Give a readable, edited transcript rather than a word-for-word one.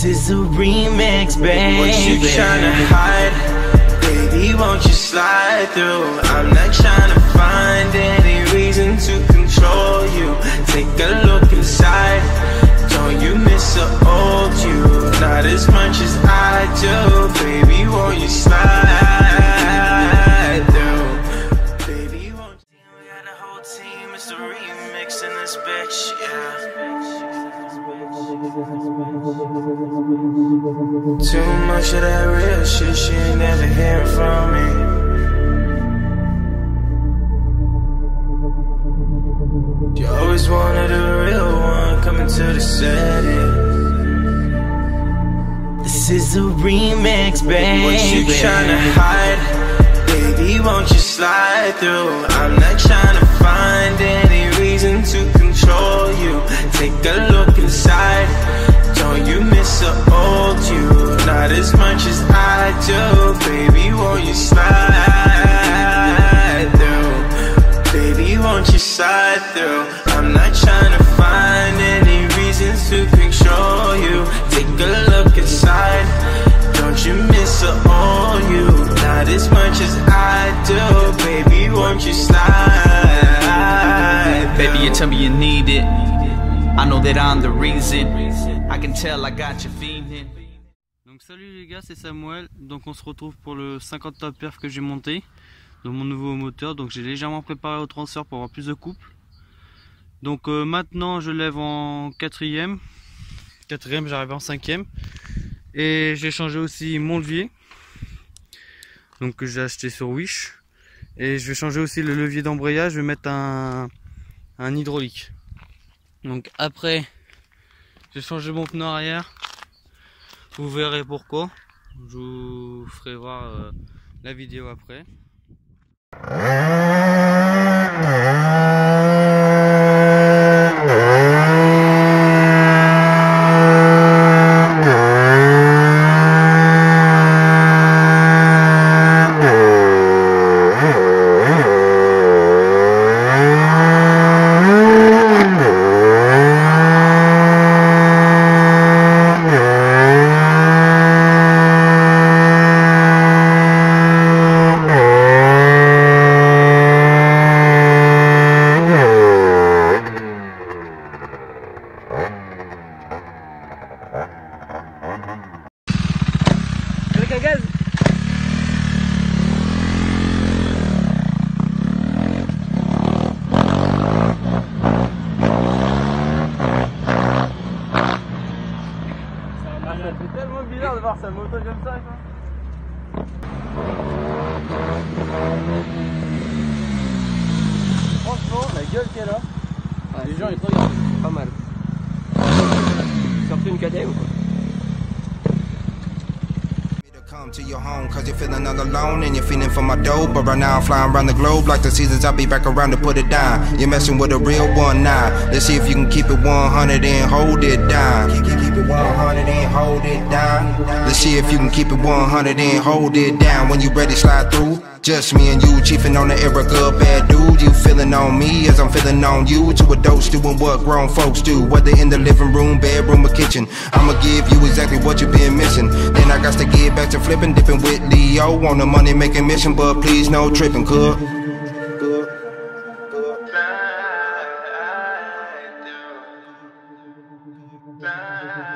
is a remix, baby. What you tryna hide? Baby, won't you slide through? I'm not tryna find any reason to control you. Take a look inside. Don't you miss the old you? Not as much as I do. Baby, won't you slide through? Baby, won't you? We got the whole team. It's the remix in this bitch, yeah. Too much of that real shit, she ain't never hearing from me. You always wanted a real one coming to the city. This is a remix, baby. What you tryna hide? Baby, won't you slide through? I'm not tryna find any reason to control you. Take a look inside. Don't you miss the old you? Not as much as I do. Baby, won't you slide through? Baby, won't you slide through? I'm not trying to find any reasons to control you. Take a look inside. Don't you miss the old you? Not as much as I do. Baby, won't you slide through? Baby, you tell me you need it. I know that I'm the reason. I can tell I got you feeling. Donc salut les gars, c'est Samuel. Donc on se retrouve pour le 50 top perf que j'ai monté dans mon nouveau moteur. Donc j'ai légèrement préparé au transfert pour avoir plus de couple. Donc maintenant je lève en quatrième, j'arrive en cinquième. Et j'ai changé aussi mon levier, donc que j'ai acheté sur Wish. Et je vais changer aussi le levier d'embrayage, je vais mettre un hydraulique. Donc après j'ai changé mon pneu arrière, vous verrez pourquoi, je vous ferai voir la vidéo après. C'est tellement bizarre de voir sa moto comme ça, quoi. Franchement, la gueule qu'elle a, les gens ils te regardent, c'est pas mal. Sortez une KTM ou quoi? To your home, cause you're feeling all alone and you're feeling for my dough. But right now I'm flying around the globe like the seasons. I'll be back around to put it down. You're messing with a real one now. Let's see if you can keep it 100 and hold it down. Keep it 100 and hold it down. Let's see if you can keep it 100 and hold it down. When you ready, slide through. Just me and you, chiefing on the era, good, bad dude. You feeling on me as I'm feeling on you. Two adults doing what grown folks do. Whether in the living room, bedroom, or kitchen, I'ma give you exactly what you've been missing. Then I got to get back to flipping, dipping with Leo on the money making mission. But please no tripping, cuz. Slide